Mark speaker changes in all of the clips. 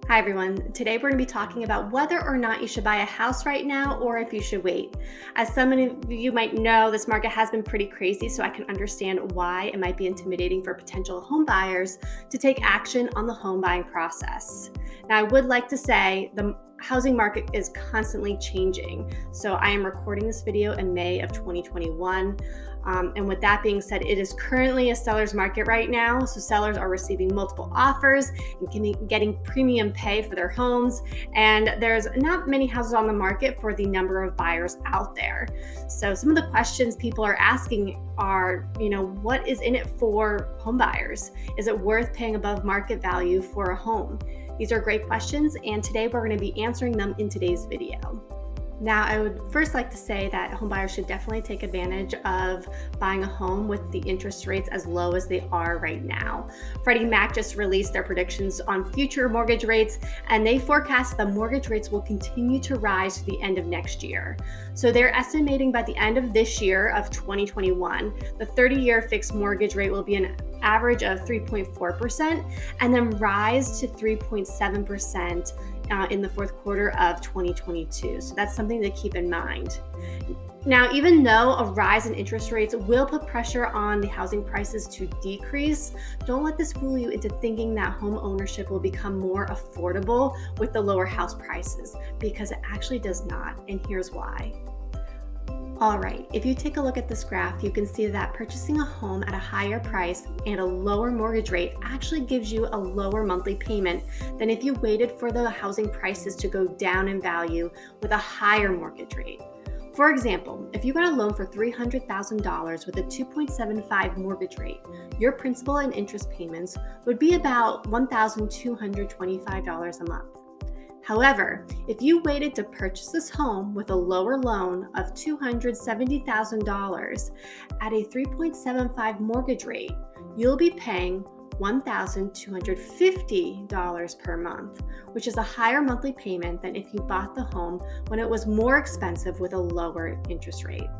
Speaker 1: Hi everyone. Today we're going to be talking about whether or not you should buy a house right now or if you should wait. As some of you might know, this market has been pretty crazy, so I can understand why it might be intimidating for potential home buyers to take action on the home buying process. Now, I would like to say the housing market is constantly changing. So I am recording this video in May of 2021. And with that being said, it is currently a seller's market right now. So sellers are receiving multiple offers and getting premium pay for their homes. And there's not many houses on the market for the number of buyers out there. So some of the questions people are asking are, what is in it for home buyers? Is it worth paying above market value for a home? These are great questions, and today we're going to be answering them in today's video. Now, I would first like to say that home buyers should definitely take advantage of buying a home with the interest rates as low as they are right now. Freddie Mac just released their predictions on future mortgage rates, and they forecast the mortgage rates will continue to rise to the end of next year. So they're estimating by the end of this year of 2021, the 30-year fixed mortgage rate will be an average of 3.4% and then rise to 3.7% in the fourth quarter of 2022. So that's something to keep in mind. Now, even though a rise in interest rates will put pressure on the housing prices to decrease, don't let this fool you into thinking that home ownership will become more affordable with the lower house prices, because it actually does not, and here's why. All right, if you take a look at this graph, you can see that purchasing a home at a higher price and a lower mortgage rate actually gives you a lower monthly payment than if you waited for the housing prices to go down in value with a higher mortgage rate. For example, if you got a loan for $300,000 with a 2.75 mortgage rate, your principal and interest payments would be about $1,225 a month. However, if you waited to purchase this home with a lower loan of $270,000 at a 3.75 mortgage rate, you'll be paying $1,250 per month, which is a higher monthly payment than if you bought the home when it was more expensive with a lower interest rate.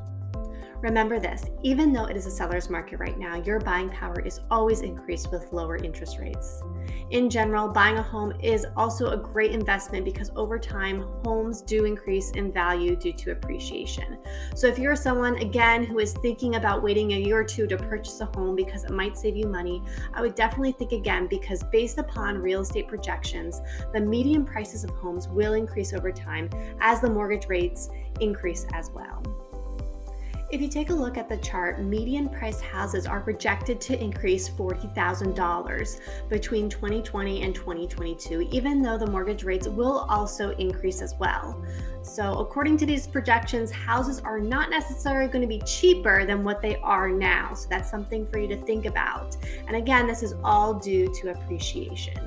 Speaker 1: Remember this, even though it is a seller's market right now, your buying power is always increased with lower interest rates. In general, buying a home is also a great investment because over time, homes do increase in value due to appreciation. So if you're someone, again, who is thinking about waiting a year or two to purchase a home because it might save you money, I would definitely think again, because based upon real estate projections, the median prices of homes will increase over time as the mortgage rates increase as well. If you take a look at the chart, median priced houses are projected to increase $40,000 between 2020 and 2022, even though the mortgage rates will also increase as well. So according to these projections, houses are not necessarily going to be cheaper than what they are now. So that's something for you to think about. And again, this is all due to appreciation.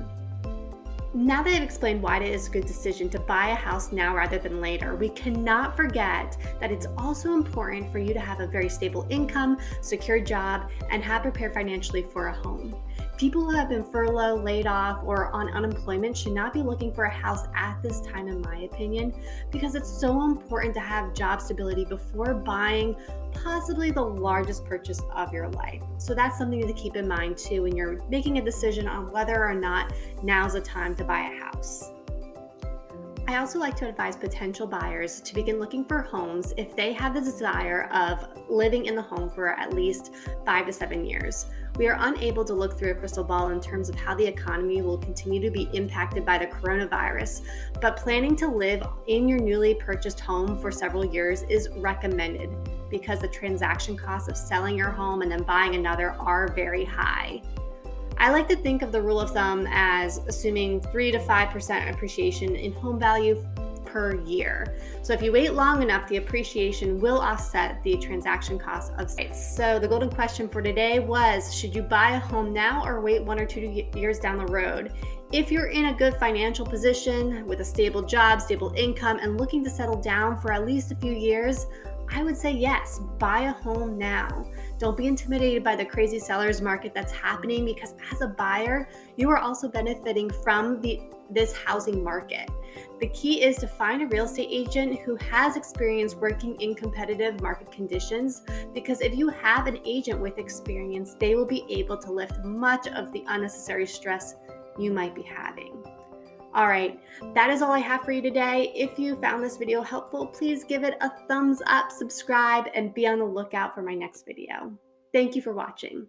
Speaker 1: Now that I've explained why it is a good decision to buy a house now rather than later, we cannot forget that it's also important for you to have a very stable income, secure job, and have prepared financially for a home. People who have been furloughed, laid off, or on unemployment should not be looking for a house at this time, in my opinion, because it's so important to have job stability before buying possibly the largest purchase of your life. So that's something to keep in mind too when you're making a decision on whether or not now's the time to buy a house. I also like to advise potential buyers to begin looking for homes if they have the desire of living in the home for at least 5 to 7 years. We are unable to look through a crystal ball in terms of how the economy will continue to be impacted by the coronavirus, but planning to live in your newly purchased home for several years is recommended because the transaction costs of selling your home and then buying another are very high. I like to think of the rule of thumb as assuming 3 to 5% appreciation in home value per year. So if you wait long enough, the appreciation will offset the transaction costs of sites. So the golden question for today was, should you buy a home now or wait 1 or 2 years down the road? If you're in a good financial position with a stable job, stable income, and looking to settle down for at least a few years, I would say yes, buy a home now. Don't be intimidated by the crazy seller's market that's happening, because as a buyer, you are also benefiting from this housing market. The key is to find a real estate agent who has experience working in competitive market conditions, because if you have an agent with experience, they will be able to lift much of the unnecessary stress you might be having. All right, that is all I have for you today. If you found this video helpful, please give it a thumbs up, subscribe, and be on the lookout for my next video. Thank you for watching.